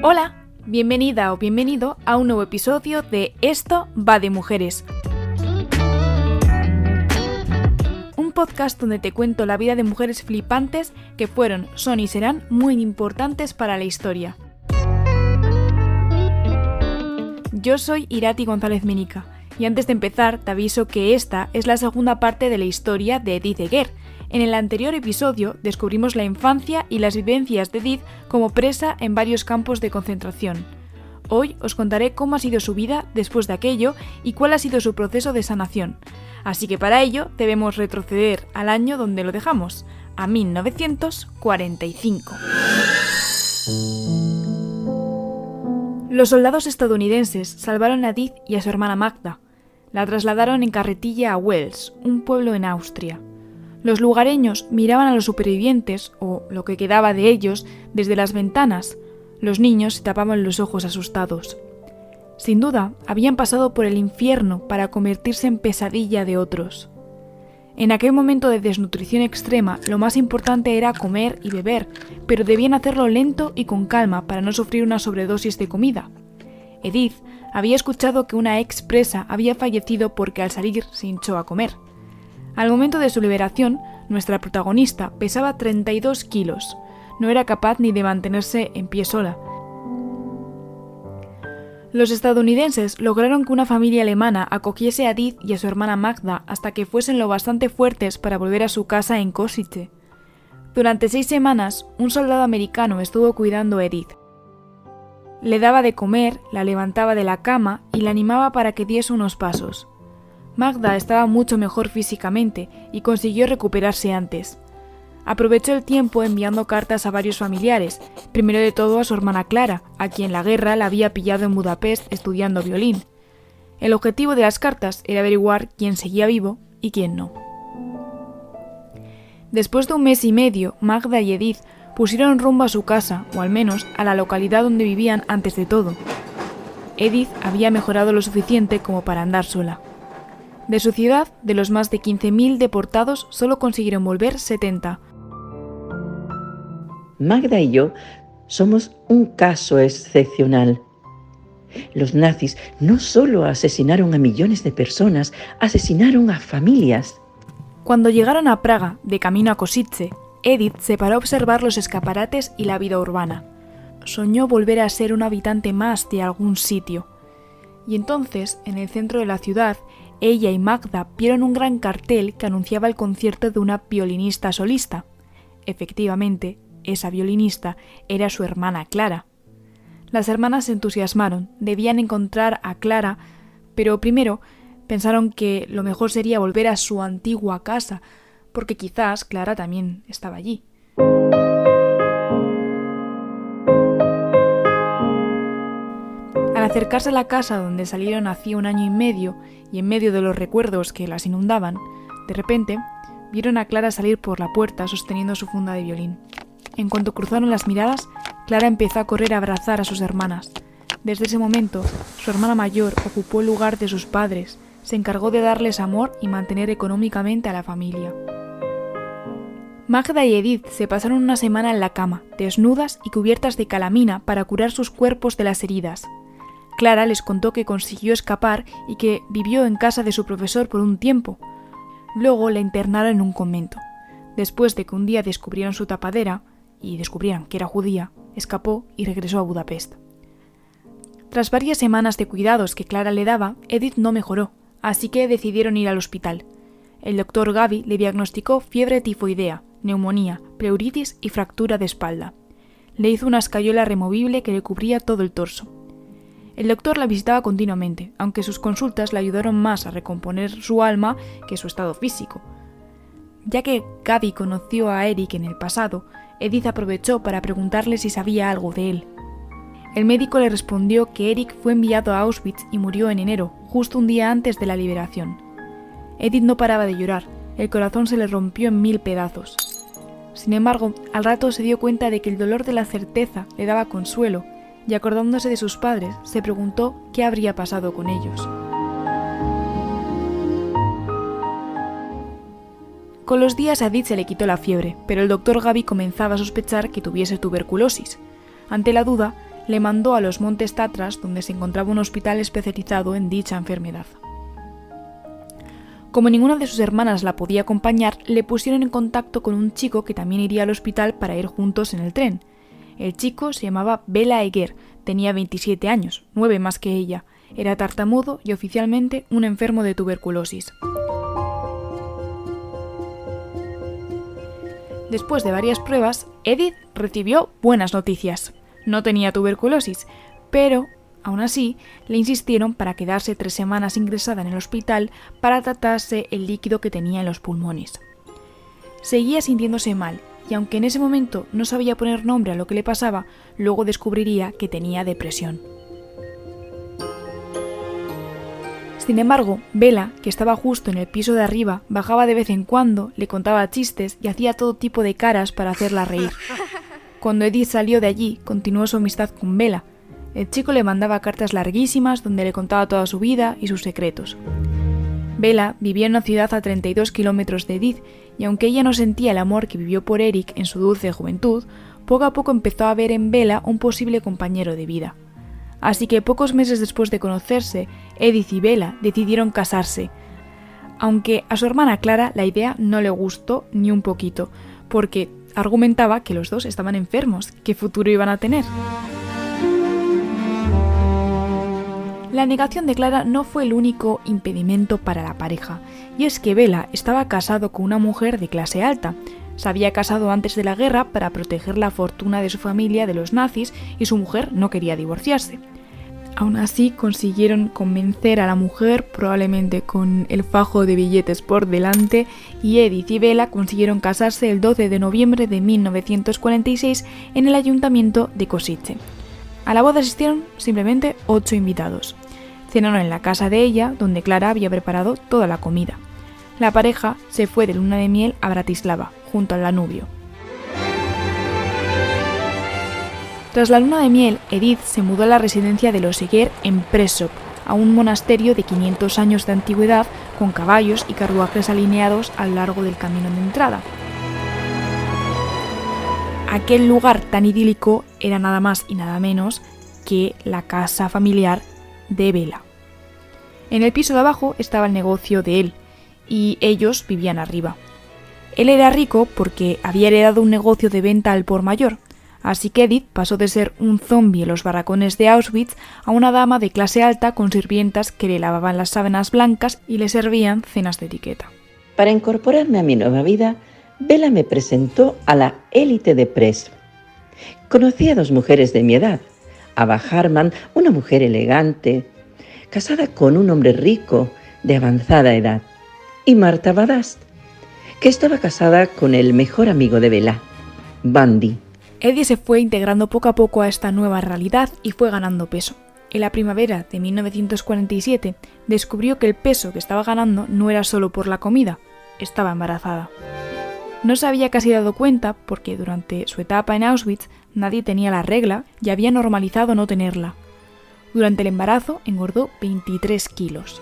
Hola, bienvenida o bienvenido a un nuevo episodio de Esto va de mujeres. Un podcast donde te cuento la vida de mujeres flipantes que fueron, son y serán muy importantes para la historia. Yo soy Irati González Menica y antes de empezar te aviso que esta es la segunda parte de la historia de Edith Eger. En el anterior episodio descubrimos la infancia y las vivencias de Edith como presa en varios campos de concentración. Hoy os contaré cómo ha sido su vida después de aquello y cuál ha sido su proceso de sanación. Así que para ello debemos retroceder al año donde lo dejamos, a 1945. Los soldados estadounidenses salvaron a Edith y a su hermana Magda. La trasladaron en carretilla a Wels, un pueblo en Austria. Los lugareños miraban a los supervivientes, o lo que quedaba de ellos, desde las ventanas. Los niños se tapaban los ojos asustados. Sin duda, habían pasado por el infierno para convertirse en pesadilla de otros. En aquel momento de desnutrición extrema, lo más importante era comer y beber, pero debían hacerlo lento y con calma para no sufrir una sobredosis de comida. Edith había escuchado que una ex presa había fallecido porque al salir se hinchó a comer. Al momento de su liberación, nuestra protagonista pesaba 32 kilos. No era capaz ni de mantenerse en pie sola. Los estadounidenses lograron que una familia alemana acogiese a Edith y a su hermana Magda hasta que fuesen lo bastante fuertes para volver a su casa en Košice. Durante 6 semanas, un soldado americano estuvo cuidando a Edith. Le daba de comer, la levantaba de la cama y la animaba para que diese unos pasos. Magda estaba mucho mejor físicamente y consiguió recuperarse antes. Aprovechó el tiempo enviando cartas a varios familiares, primero de todo a su hermana Clara, a quien la guerra la había pillado en Budapest estudiando violín. El objetivo de las cartas era averiguar quién seguía vivo y quién no. Después de 1 mes y medio, Magda y Edith pusieron rumbo a su casa, o al menos a la localidad donde vivían antes de todo. Edith había mejorado lo suficiente como para andar sola. De su ciudad, de los más de 15.000 deportados, solo consiguieron volver 70. Magda y yo somos un caso excepcional. Los nazis no solo asesinaron a millones de personas, asesinaron a familias. Cuando llegaron a Praga, de camino a Košice, Edith se paró a observar los escaparates y la vida urbana. Soñó volver a ser un habitante más de algún sitio. Y entonces, en el centro de la ciudad, ella y Magda vieron un gran cartel que anunciaba el concierto de una violinista solista. Efectivamente, esa violinista era su hermana Clara. Las hermanas se entusiasmaron, debían encontrar a Clara, pero primero pensaron que lo mejor sería volver a su antigua casa, porque quizás Clara también estaba allí. Al acercarse a la casa donde salieron hacía 1 año y medio, y en medio de los recuerdos que las inundaban, de repente vieron a Clara salir por la puerta sosteniendo su funda de violín. En cuanto cruzaron las miradas, Clara empezó a correr a abrazar a sus hermanas. Desde ese momento, su hermana mayor ocupó el lugar de sus padres, se encargó de darles amor y mantener económicamente a la familia. Magda y Edith se pasaron 1 semana en la cama, desnudas y cubiertas de calamina para curar sus cuerpos de las heridas. Clara les contó que consiguió escapar y que vivió en casa de su profesor por un tiempo. Luego la internaron en un convento. Después de que un día descubrieron su tapadera y descubrieran que era judía, escapó y regresó a Budapest. Tras varias semanas de cuidados que Clara le daba, Edith no mejoró, así que decidieron ir al hospital. El doctor Gavi le diagnosticó fiebre tifoidea, neumonía, pleuritis y fractura de espalda. Le hizo una escayola removible que le cubría todo el torso. El doctor la visitaba continuamente, aunque sus consultas le ayudaron más a recomponer su alma que su estado físico. Ya que Gaby conoció a Eric en el pasado, Edith aprovechó para preguntarle si sabía algo de él. El médico le respondió que Eric fue enviado a Auschwitz y murió en enero, justo un día antes de la liberación. Edith no paraba de llorar, el corazón se le rompió en 1000 pedazos. Sin embargo, al rato se dio cuenta de que el dolor de la certeza le daba consuelo, y acordándose de sus padres, se preguntó qué habría pasado con ellos. Con los días a Edith se le quitó la fiebre, pero el doctor Gaby comenzaba a sospechar que tuviese tuberculosis. Ante la duda, le mandó a los Montes Tatras, donde se encontraba un hospital especializado en dicha enfermedad. Como ninguna de sus hermanas la podía acompañar, le pusieron en contacto con un chico que también iría al hospital para ir juntos en el tren. El chico se llamaba Bela Eger, tenía 27 años, 9 más que ella, era tartamudo y oficialmente un enfermo de tuberculosis. Después de varias pruebas, Edith recibió buenas noticias. No tenía tuberculosis, pero, aún así, le insistieron para quedarse 3 semanas ingresada en el hospital para tratarse el líquido que tenía en los pulmones. Seguía sintiéndose mal, y aunque en ese momento no sabía poner nombre a lo que le pasaba, luego descubriría que tenía depresión. Sin embargo, Bela, que estaba justo en el piso de arriba, bajaba de vez en cuando, le contaba chistes y hacía todo tipo de caras para hacerla reír. Cuando Edith salió de allí, continuó su amistad con Bela. El chico le mandaba cartas larguísimas donde le contaba toda su vida y sus secretos. Bela vivía en una ciudad a 32 kilómetros de Edith, y aunque ella no sentía el amor que vivió por Eric en su dulce juventud, poco a poco empezó a ver en Bela un posible compañero de vida. Así que pocos meses después de conocerse, Edith y Bela decidieron casarse, aunque a su hermana Clara la idea no le gustó ni un poquito, porque argumentaba que los dos estaban enfermos, ¿qué futuro iban a tener? La negación de Clara no fue el único impedimento para la pareja, y es que Bela estaba casado con una mujer de clase alta. Se había casado antes de la guerra para proteger la fortuna de su familia de los nazis y su mujer no quería divorciarse. Aún así consiguieron convencer a la mujer, probablemente con el fajo de billetes por delante, y Edith y Bela consiguieron casarse el 12 de noviembre de 1946 en el ayuntamiento de Košice. A la boda asistieron simplemente 8 invitados. Cenaron en la casa de ella, donde Clara había preparado toda la comida. La pareja se fue de luna de miel a Bratislava, junto al Danubio. Tras la luna de miel, Edith se mudó a la residencia de los Eger en Prešov, a un monasterio de 500 años de antigüedad con caballos y carruajes alineados a lo largo del camino de entrada. Aquel lugar tan idílico era nada más y nada menos que la casa familiar de Bela. En el piso de abajo estaba el negocio de él, y ellos vivían arriba. Él era rico porque había heredado un negocio de venta al por mayor, así que Edith pasó de ser un zombi en los barracones de Auschwitz a una dama de clase alta con sirvientas que le lavaban las sábanas blancas y le servían cenas de etiqueta. Para incorporarme a mi nueva vida, Bela me presentó a la élite de Prešov. Conocí a 2 mujeres de mi edad, Ava Harman, una mujer elegante, casada con un hombre rico de avanzada edad, y Marta Badast, que estaba casada con el mejor amigo de Bela, Bandi. Edith se fue integrando poco a poco a esta nueva realidad y fue ganando peso. En la primavera de 1947 descubrió que el peso que estaba ganando no era solo por la comida, estaba embarazada. No se había casi dado cuenta porque durante su etapa en Auschwitz nadie tenía la regla y había normalizado no tenerla. Durante el embarazo engordó 23 kilos.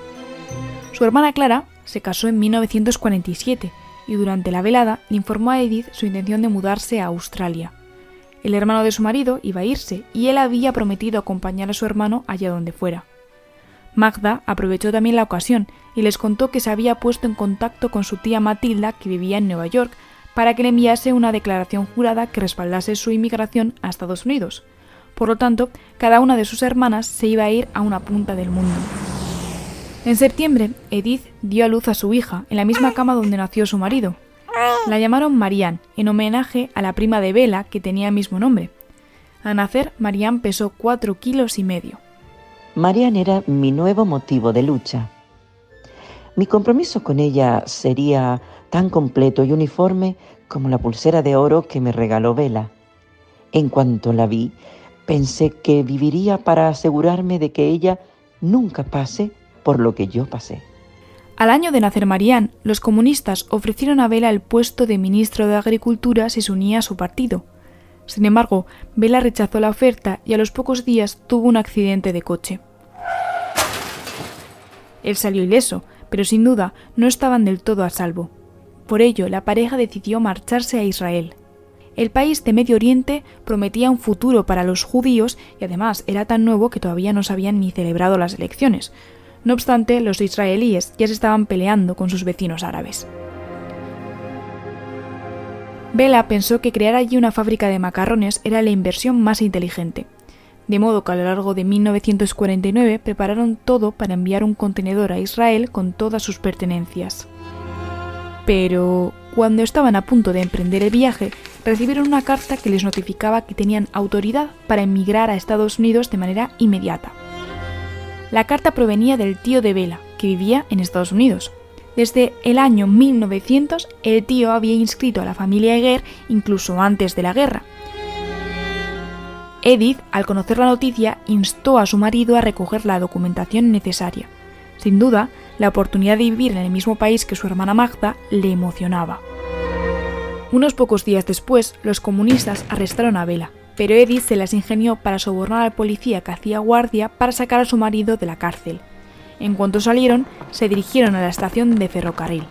Su hermana Clara se casó en 1947 y durante la velada le informó a Edith su intención de mudarse a Australia. El hermano de su marido iba a irse y él había prometido acompañar a su hermano allá donde fuera. Magda aprovechó también la ocasión y les contó que se había puesto en contacto con su tía Matilda, que vivía en Nueva York, para que le enviase una declaración jurada que respaldase su inmigración a Estados Unidos. Por lo tanto, cada una de sus hermanas se iba a ir a una punta del mundo. En septiembre, Edith dio a luz a su hija en la misma cama donde nació su marido. La llamaron Marianne, en homenaje a la prima de Bela, que tenía el mismo nombre. Al nacer, Marianne pesó 4,5 kilos. Marianne era mi nuevo motivo de lucha. Mi compromiso con ella sería tan completo y uniforme como la pulsera de oro que me regaló Bela. En cuanto la vi, pensé que viviría para asegurarme de que ella nunca pase por lo que yo pasé. Al año de nacer Marianne, los comunistas ofrecieron a Bela el puesto de ministro de Agricultura si se unía a su partido. Sin embargo, Bela rechazó la oferta y a los pocos días tuvo un accidente de coche. Él salió ileso, pero sin duda no estaban del todo a salvo. Por ello, la pareja decidió marcharse a Israel. El país de Medio Oriente prometía un futuro para los judíos y además era tan nuevo que todavía no se habían ni celebrado las elecciones. No obstante, los israelíes ya se estaban peleando con sus vecinos árabes. Bela pensó que crear allí una fábrica de macarrones era la inversión más inteligente. De modo que a lo largo de 1949 prepararon todo para enviar un contenedor a Israel con todas sus pertenencias. Pero cuando estaban a punto de emprender el viaje, recibieron una carta que les notificaba que tenían autoridad para emigrar a Estados Unidos de manera inmediata. La carta provenía del tío de Bela, que vivía en Estados Unidos. Desde el año 1900, el tío había inscrito a la familia Eger incluso antes de la guerra. Edith, al conocer la noticia, instó a su marido a recoger la documentación necesaria. Sin duda, la oportunidad de vivir en el mismo país que su hermana Magda le emocionaba. Unos pocos días después, los comunistas arrestaron a Bela, pero Edith se las ingenió para sobornar al policía que hacía guardia para sacar a su marido de la cárcel. En cuanto salieron, se dirigieron a la estación de ferrocarril.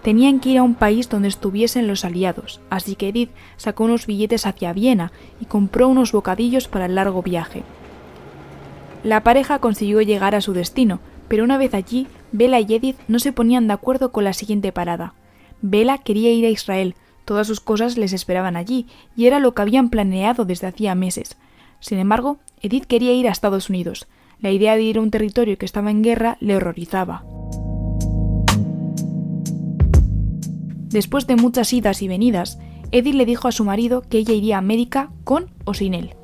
Tenían que ir a un país donde estuviesen los aliados, así que Edith sacó unos billetes hacia Viena y compró unos bocadillos para el largo viaje. La pareja consiguió llegar a su destino, pero una vez allí, Bela y Edith no se ponían de acuerdo con la siguiente parada. Bela quería ir a Israel, todas sus cosas les esperaban allí, y era lo que habían planeado desde hacía meses. Sin embargo, Edith quería ir a Estados Unidos. La idea de ir a un territorio que estaba en guerra le horrorizaba. Después de muchas idas y venidas, Edith le dijo a su marido que ella iría a América con o sin él.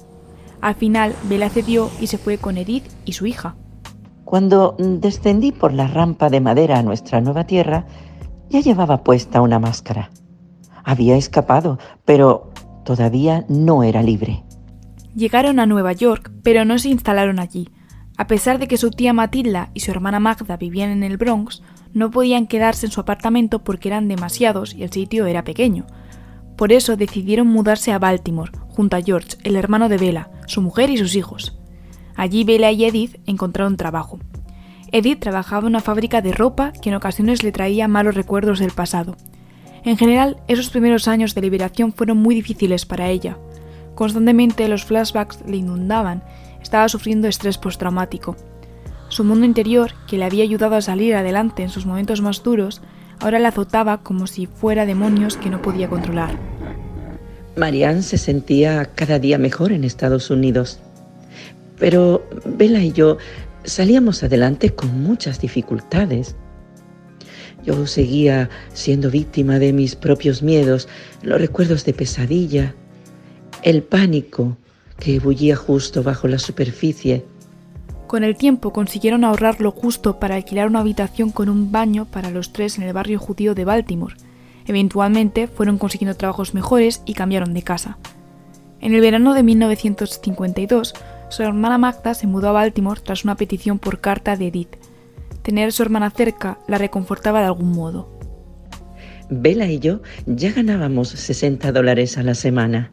Al final, Bela cedió y se fue con Edith y su hija. Cuando descendí por la rampa de madera a nuestra nueva tierra, ya llevaba puesta una máscara. Había escapado, pero todavía no era libre. Llegaron a Nueva York, pero no se instalaron allí. A pesar de que su tía Matilda y su hermana Magda vivían en el Bronx, no podían quedarse en su apartamento porque eran demasiados y el sitio era pequeño. Por eso decidieron mudarse a Baltimore, junto a George, el hermano de Bela, su mujer y sus hijos. Allí Bela y Edith encontraron trabajo. Edith trabajaba en una fábrica de ropa que en ocasiones le traía malos recuerdos del pasado. En general, esos primeros años de liberación fueron muy difíciles para ella. Constantemente los flashbacks le inundaban, estaba sufriendo estrés postraumático. Su mundo interior, que le había ayudado a salir adelante en sus momentos más duros, ahora la azotaba como si fuera demonios que no podía controlar. Marianne se sentía cada día mejor en Estados Unidos, pero Bela y yo salíamos adelante con muchas dificultades. Yo seguía siendo víctima de mis propios miedos, los recuerdos de pesadilla, el pánico que bullía justo bajo la superficie. Con el tiempo consiguieron ahorrar lo justo para alquilar una habitación con un baño para los tres en el barrio judío de Baltimore. Eventualmente fueron consiguiendo trabajos mejores y cambiaron de casa. En el verano de 1952, su hermana Magda se mudó a Baltimore tras una petición por carta de Edith. Tener a su hermana cerca la reconfortaba de algún modo. Bela y yo ya ganábamos $60 a la semana,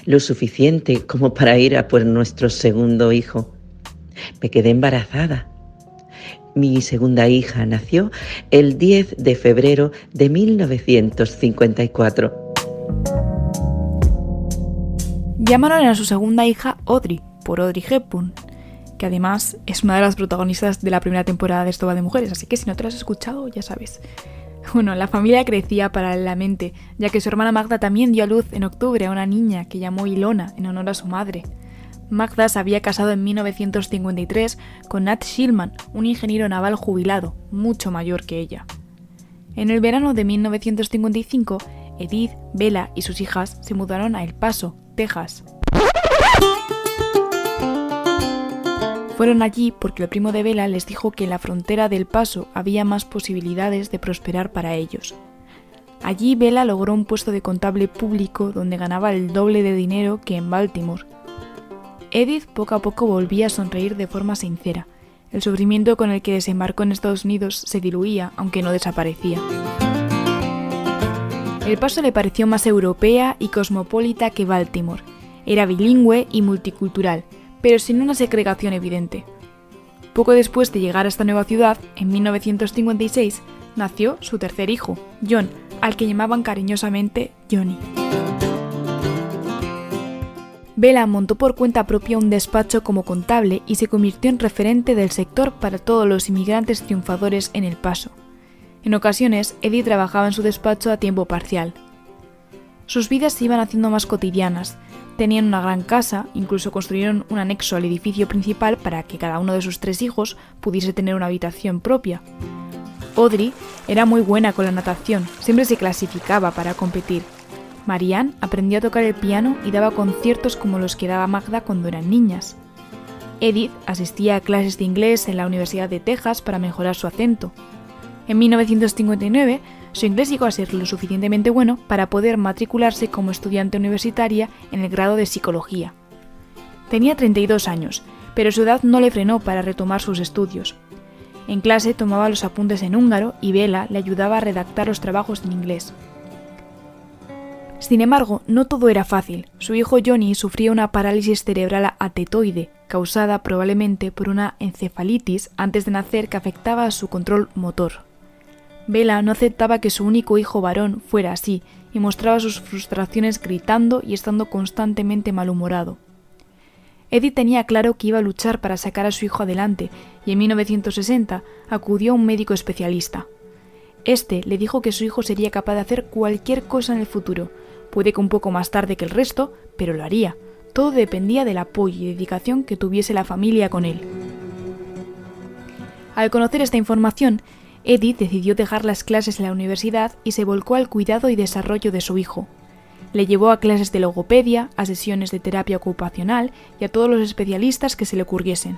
lo suficiente como para ir a por nuestro segundo hijo. Me quedé embarazada. Mi segunda hija nació el 10 de febrero de 1954. Llamaron a su segunda hija Audrey, por Audrey Hepburn, que además es una de las protagonistas de la primera temporada de Esto va de mujeres, así que si no te lo has escuchado, ya sabes. Bueno, la familia crecía paralelamente, ya que su hermana Magda también dio a luz en octubre a una niña que llamó Ilona en honor a su madre. Magda se había casado en 1953 con Nat Shillman, un ingeniero naval jubilado, mucho mayor que ella. En el verano de 1955, Edith, Bela y sus hijas se mudaron a El Paso, Texas. Fueron allí porque el primo de Bela les dijo que en la frontera del Paso había más posibilidades de prosperar para ellos. Allí Bela logró un puesto de contable público donde ganaba el doble de dinero que en Baltimore. Edith poco a poco volvía a sonreír de forma sincera. El sufrimiento con el que desembarcó en Estados Unidos se diluía, aunque no desaparecía. El Paso le pareció más europea y cosmopolita que Baltimore. Era bilingüe y multicultural, pero sin una segregación evidente. Poco después de llegar a esta nueva ciudad, en 1956, nació su tercer hijo, John, al que llamaban cariñosamente Johnny. Bella montó por cuenta propia un despacho como contable y se convirtió en referente del sector para todos los inmigrantes triunfadores en El Paso. En ocasiones, Edith trabajaba en su despacho a tiempo parcial. Sus vidas se iban haciendo más cotidianas. Tenían una gran casa, incluso construyeron un anexo al edificio principal para que cada uno de sus 3 hijos pudiese tener una habitación propia. Audrey era muy buena con la natación, siempre se clasificaba para competir. Marianne aprendió a tocar el piano y daba conciertos como los que daba Magda cuando eran niñas. Edith asistía a clases de inglés en la Universidad de Texas para mejorar su acento. En 1959, su inglés llegó a ser lo suficientemente bueno para poder matricularse como estudiante universitaria en el grado de psicología. Tenía 32 años, pero su edad no le frenó para retomar sus estudios. En clase tomaba los apuntes en húngaro y Bella le ayudaba a redactar los trabajos en inglés. Sin embargo, no todo era fácil. Su hijo Johnny sufría una parálisis cerebral atetoide, causada probablemente por una encefalitis antes de nacer que afectaba a su control motor. Bella no aceptaba que su único hijo varón fuera así y mostraba sus frustraciones gritando y estando constantemente malhumorado. Edith tenía claro que iba a luchar para sacar a su hijo adelante y en 1960 acudió a un médico especialista. Este le dijo que su hijo sería capaz de hacer cualquier cosa en el futuro, puede que un poco más tarde que el resto, pero lo haría. Todo dependía del apoyo y dedicación que tuviese la familia con él. Al conocer esta información, Edith decidió dejar las clases en la universidad y se volcó al cuidado y desarrollo de su hijo. Le llevó a clases de logopedia, a sesiones de terapia ocupacional y a todos los especialistas que se le ocurriesen.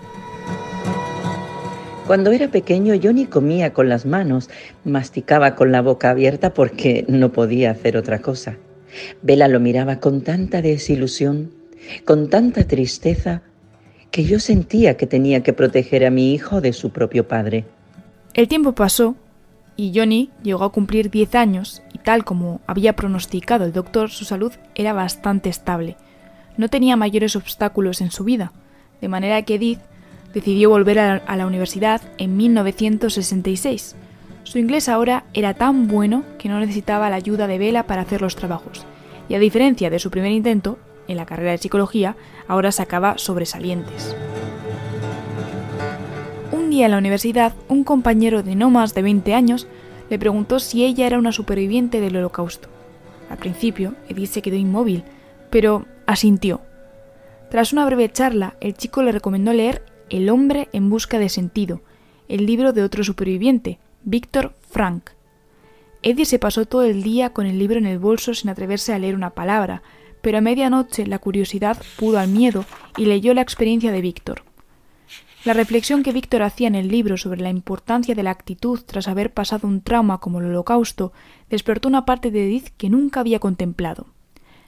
Cuando era pequeño, Johnny comía con las manos, masticaba con la boca abierta porque no podía hacer otra cosa. Bella lo miraba con tanta desilusión, con tanta tristeza, que yo sentía que tenía que proteger a mi hijo de su propio padre. El tiempo pasó y Johnny llegó a cumplir 10 años y tal como había pronosticado el doctor, su salud era bastante estable. No tenía mayores obstáculos en su vida, de manera que Edith decidió volver a la universidad en 1966. Su inglés ahora era tan bueno que no necesitaba la ayuda de Bella para hacer los trabajos, y a diferencia de su primer intento, en la carrera de psicología, ahora sacaba sobresalientes. Un día en la universidad, un compañero de no más de 20 años le preguntó si ella era una superviviente del Holocausto. Al principio, Edith se quedó inmóvil, pero asintió. Tras una breve charla, el chico le recomendó leer El hombre en busca de sentido, el libro de otro superviviente, Viktor Frankl. Edith se pasó todo el día con el libro en el bolso sin atreverse a leer una palabra, pero a medianoche la curiosidad pudo al miedo y leyó la experiencia de Viktor. La reflexión que Viktor hacía en el libro sobre la importancia de la actitud tras haber pasado un trauma como el Holocausto despertó una parte de Edith que nunca había contemplado.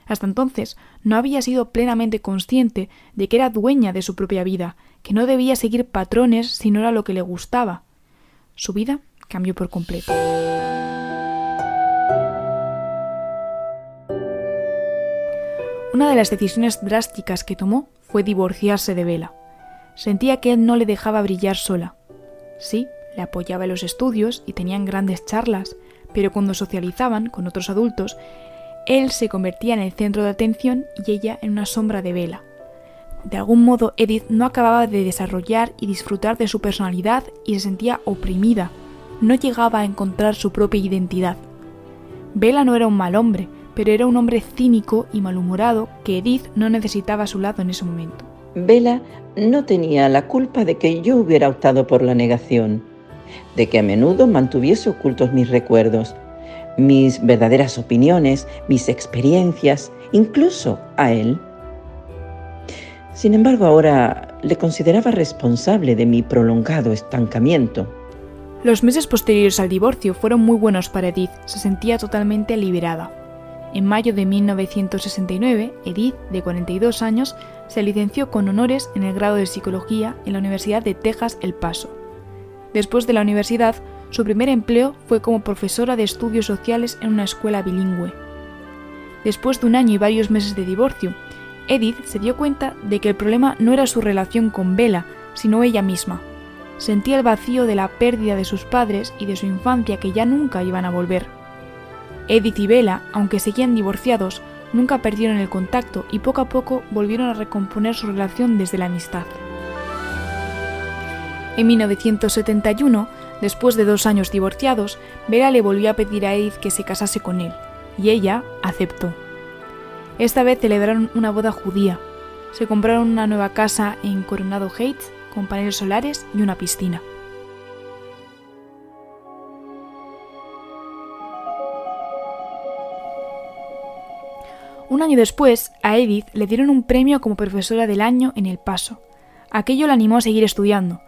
Hasta entonces no había sido plenamente consciente de que era dueña de su propia vida, que no debía seguir patrones si no era lo que le gustaba. Su vida cambió por completo. Una de las decisiones drásticas que tomó fue divorciarse de Bella. Sentía que él no le dejaba brillar sola. Sí, le apoyaba en los estudios y tenían grandes charlas, pero cuando socializaban con otros adultos, él se convertía en el centro de atención y ella en una sombra de Bella. De algún modo, Edith no acababa de desarrollar y disfrutar de su personalidad y se sentía oprimida. No llegaba a encontrar su propia identidad. Bella no era un mal hombre, pero era un hombre cínico y malhumorado que Edith no necesitaba a su lado en ese momento. Bella no tenía la culpa de que yo hubiera optado por la negación, de que a menudo mantuviese ocultos mis recuerdos, mis verdaderas opiniones, mis experiencias, incluso a él. Sin embargo, ahora le consideraba responsable de mi prolongado estancamiento. Los meses posteriores al divorcio fueron muy buenos para Edith, se sentía totalmente liberada. En mayo de 1969, Edith, de 42 años, se licenció con honores en el grado de Psicología en la Universidad de Texas, El Paso. Después de la universidad, su primer empleo fue como profesora de estudios sociales en una escuela bilingüe. Después de un año y varios meses de divorcio, Edith se dio cuenta de que el problema no era su relación con Bella, sino ella misma. Sentía el vacío de la pérdida de sus padres y de su infancia que ya nunca iban a volver. Edith y Bela, aunque seguían divorciados, nunca perdieron el contacto y poco a poco volvieron a recomponer su relación desde la amistad. En 1971, después de 2 años divorciados, Bela le volvió a pedir a Edith que se casase con él, y ella aceptó. Esta vez celebraron una boda judía. Se compraron una nueva casa en Coronado Heights con paneles solares y una piscina. Un año después, a Edith le dieron un premio como profesora del año en El Paso. Aquello la animó a seguir estudiando.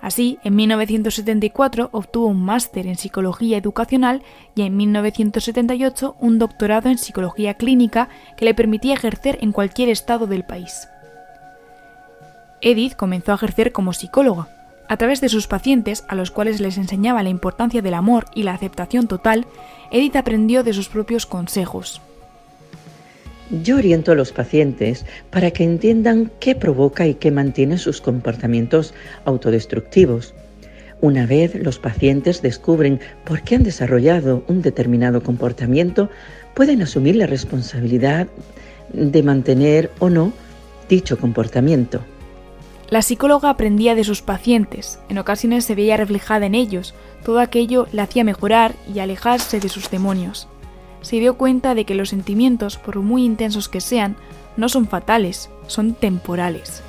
Así, en 1974 obtuvo un máster en psicología educacional y en 1978 un doctorado en psicología clínica que le permitía ejercer en cualquier estado del país. Edith comenzó a ejercer como psicóloga. A través de sus pacientes, a los cuales les enseñaba la importancia del amor y la aceptación total, Edith aprendió de sus propios consejos. Yo oriento a los pacientes para que entiendan qué provoca y qué mantiene sus comportamientos autodestructivos. Una vez los pacientes descubren por qué han desarrollado un determinado comportamiento, pueden asumir la responsabilidad de mantener o no dicho comportamiento. La psicóloga aprendía de sus pacientes, en ocasiones se veía reflejada en ellos, todo aquello la hacía mejorar y alejarse de sus demonios. Se dio cuenta de que los sentimientos, por muy intensos que sean, no son fatales, son temporales.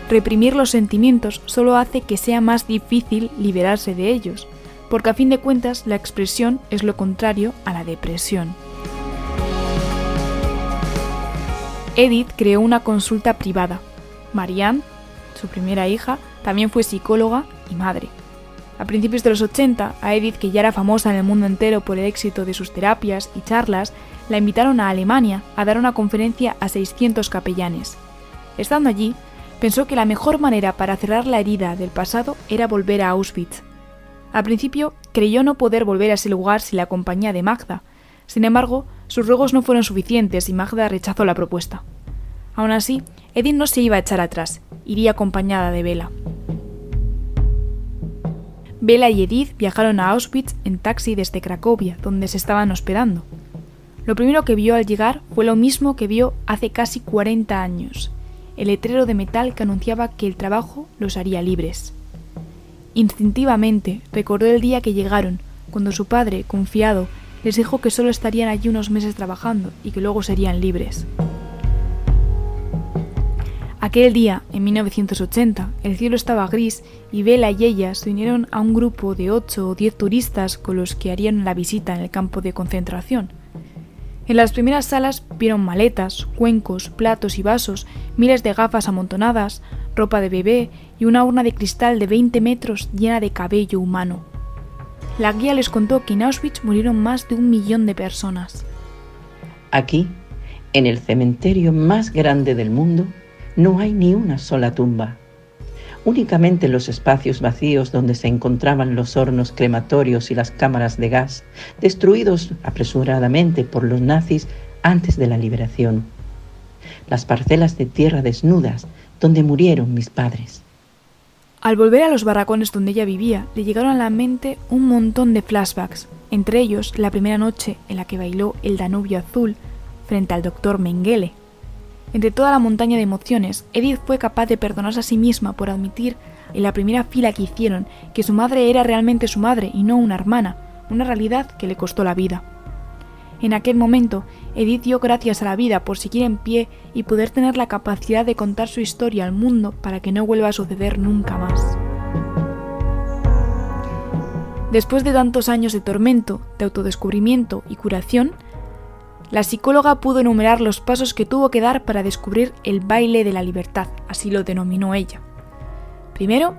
Reprimir los sentimientos solo hace que sea más difícil liberarse de ellos, porque a fin de cuentas la expresión es lo contrario a la depresión. Edith creó una consulta privada. Marianne, su primera hija, también fue psicóloga y madre. A principios de los 80, a Edith, que ya era famosa en el mundo entero por el éxito de sus terapias y charlas, la invitaron a Alemania a dar una conferencia a 600 capellanes. Estando allí, pensó que la mejor manera para cerrar la herida del pasado era volver a Auschwitz. Al principio, creyó no poder volver a ese lugar sin la compañía de Magda. Sin embargo, sus ruegos no fueron suficientes y Magda rechazó la propuesta. Aún así, Edith no se iba a echar atrás, iría acompañada de Bela. Bela y Edith viajaron a Auschwitz en taxi desde Cracovia, donde se estaban hospedando. Lo primero que vio al llegar fue lo mismo que vio hace casi 40 años, el letrero de metal que anunciaba que el trabajo los haría libres. Instintivamente recordó el día que llegaron, cuando su padre, confiado, les dijo que solo estarían allí unos meses trabajando y que luego serían libres. Aquel día, en 1980, el cielo estaba gris y Bela y ella se unieron a un grupo de 8 o 10 turistas con los que harían la visita en el campo de concentración. En las primeras salas vieron maletas, cuencos, platos y vasos, miles de gafas amontonadas, ropa de bebé y una urna de cristal de 20 metros llena de cabello humano. La guía les contó que en Auschwitz murieron más de 1 millón de personas. Aquí, en el cementerio más grande del mundo, no hay ni una sola tumba. Únicamente en los espacios vacíos donde se encontraban los hornos crematorios y las cámaras de gas, destruidos apresuradamente por los nazis antes de la liberación. Las parcelas de tierra desnudas donde murieron mis padres. Al volver a los barracones donde ella vivía, le llegaron a la mente un montón de flashbacks, entre ellos la primera noche en la que bailó el Danubio Azul frente al Dr. Mengele. Entre toda la montaña de emociones, Edith fue capaz de perdonarse a sí misma por admitir en la primera fila que hicieron que su madre era realmente su madre y no una hermana, una realidad que le costó la vida. En aquel momento, Edith dio gracias a la vida por seguir en pie y poder tener la capacidad de contar su historia al mundo para que no vuelva a suceder nunca más. Después de tantos años de tormento, de autodescubrimiento y curación, la psicóloga pudo enumerar los pasos que tuvo que dar para descubrir el baile de la libertad, así lo denominó ella. Primero,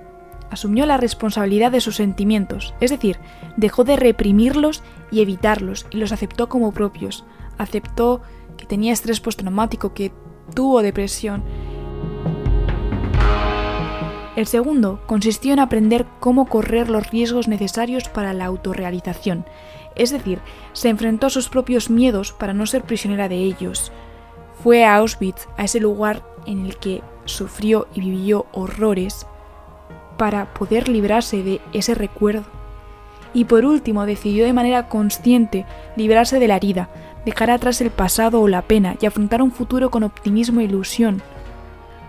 asumió la responsabilidad de sus sentimientos, es decir, dejó de reprimirlos y evitarlos y los aceptó como propios. Aceptó que tenía estrés postraumático, que tuvo depresión. El segundo consistió en aprender cómo correr los riesgos necesarios para la autorrealización, es decir, se enfrentó a sus propios miedos para no ser prisionera de ellos. Fue a Auschwitz, a ese lugar en el que sufrió y vivió horrores, para poder librarse de ese recuerdo. Y por último decidió de manera consciente librarse de la herida, dejar atrás el pasado o la pena y afrontar un futuro con optimismo e ilusión.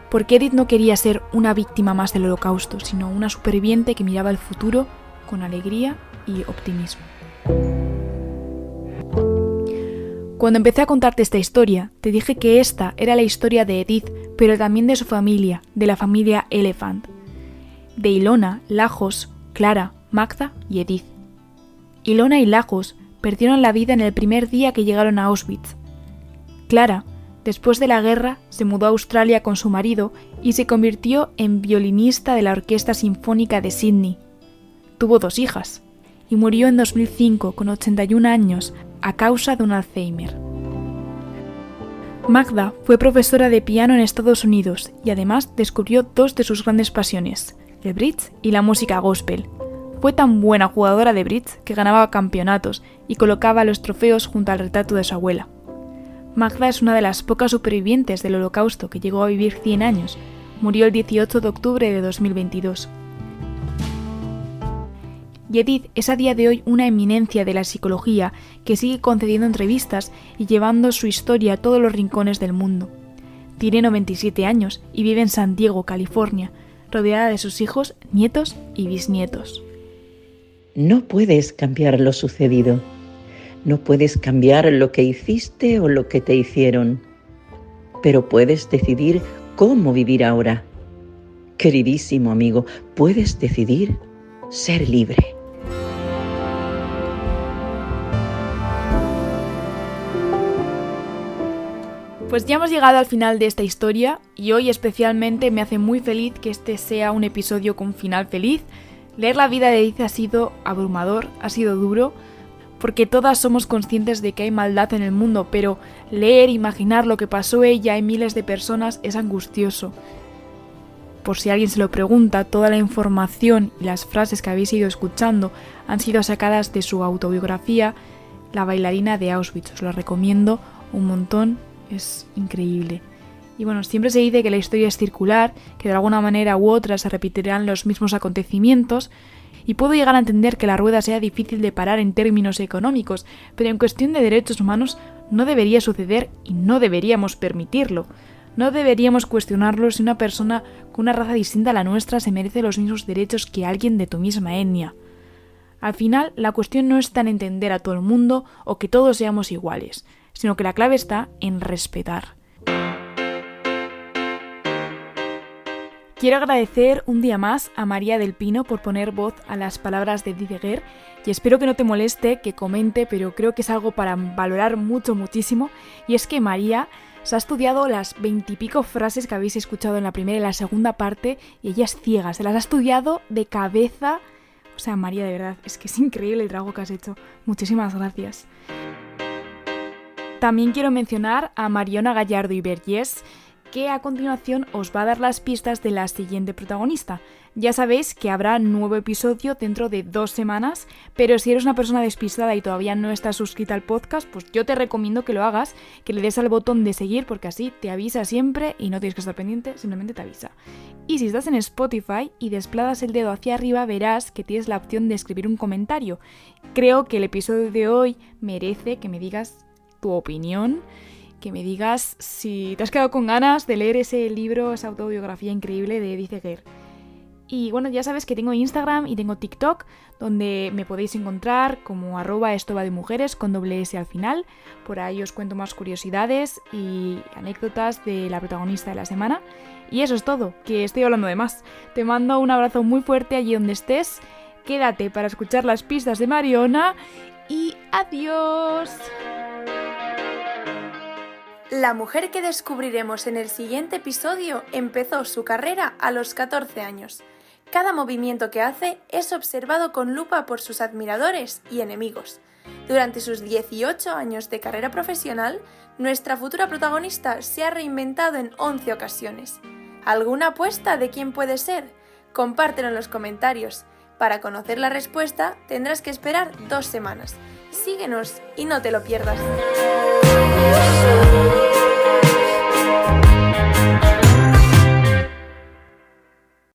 Porque Edith no quería ser una víctima más del Holocausto, sino una superviviente que miraba el futuro con alegría y optimismo. Cuando empecé a contarte esta historia, te dije que esta era la historia de Edith, pero también de su familia, de la familia Elephant, de Ilona, Lajos, Clara, Magda y Edith. Ilona y Lajos perdieron la vida en el primer día que llegaron a Auschwitz. Clara, después de la guerra, se mudó a Australia con su marido y se convirtió en violinista de la Orquesta Sinfónica de Sydney. Tuvo 2 hijas y murió en 2005 con 81 años a causa de un Alzheimer. Magda fue profesora de piano en Estados Unidos y además descubrió 2 de sus grandes pasiones, el bridge y la música gospel. Fue tan buena jugadora de bridge que ganaba campeonatos y colocaba los trofeos junto al retrato de su abuela. Magda es una de las pocas supervivientes del Holocausto que llegó a vivir 100 años. Murió el 18 de octubre de 2022. Y Edith es a día de hoy una eminencia de la psicología que sigue concediendo entrevistas y llevando su historia a todos los rincones del mundo. Tiene 97 años y vive en San Diego, California, rodeada de sus hijos, nietos y bisnietos. No puedes cambiar lo sucedido. No puedes cambiar lo que hiciste o lo que te hicieron. Pero puedes decidir cómo vivir ahora. Queridísimo amigo, puedes decidir ser libre. Pues ya hemos llegado al final de esta historia y hoy especialmente me hace muy feliz que este sea un episodio con final feliz. Leer la vida de Edith ha sido abrumador, ha sido duro, porque todas somos conscientes de que hay maldad en el mundo, pero leer, imaginar lo que pasó ella y miles de personas es angustioso. Por si alguien se lo pregunta, toda la información y las frases que habéis ido escuchando han sido sacadas de su autobiografía, La bailarina de Auschwitz. Os lo recomiendo un montón. Es increíble. Y bueno, siempre se dice que la historia es circular, que de alguna manera u otra se repetirán los mismos acontecimientos, y puedo llegar a entender que la rueda sea difícil de parar en términos económicos, pero en cuestión de derechos humanos no debería suceder y no deberíamos permitirlo. No deberíamos cuestionarlo si una persona con una raza distinta a la nuestra se merece los mismos derechos que alguien de tu misma etnia. Al final, la cuestión no está en entender a todo el mundo o que todos seamos iguales, sino que la clave está en respetar. Quiero agradecer un día más a María del Pino por poner voz a las palabras de Edith Eger y espero que no te moleste que comente, pero creo que es algo para valorar muchísimo, y es que María se ha estudiado las 20 y pico frases que habéis escuchado en la primera y la segunda parte y ella es ciega, se las ha estudiado de cabeza. O sea, María, de verdad, es que es increíble el trabajo que has hecho. Muchísimas gracias. También quiero mencionar a Mariona Gallardo y Vergés, que a continuación os va a dar las pistas de la siguiente protagonista. Ya sabéis que habrá nuevo episodio dentro de 2 semanas, pero si eres una persona despistada y todavía no estás suscrita al podcast, pues yo te recomiendo que lo hagas, que le des al botón de seguir, porque así te avisa siempre y no tienes que estar pendiente, simplemente te avisa. Y si estás en Spotify y desplazas el dedo hacia arriba, verás que tienes la opción de escribir un comentario. Creo que el episodio de hoy merece que me digas tu opinión, que me digas si te has quedado con ganas de leer ese libro, esa autobiografía increíble de Edith Eger. Y bueno, ya sabes que tengo Instagram y tengo TikTok, donde me podéis encontrar como @estovademujeres con /s al final. Por ahí os cuento más curiosidades y anécdotas de la protagonista de la semana. Y eso es todo, que estoy hablando de más. Te mando un abrazo muy fuerte allí donde estés. Quédate para escuchar las pistas de Mariona y adiós. La mujer que descubriremos en el siguiente episodio empezó su carrera a los 14 años. Cada movimiento que hace es observado con lupa por sus admiradores y enemigos. Durante sus 18 años de carrera profesional, nuestra futura protagonista se ha reinventado en 11 ocasiones. ¿Alguna apuesta de quién puede ser? Compártelo en los comentarios. Para conocer la respuesta tendrás que esperar 2 semanas. Síguenos y no te lo pierdas.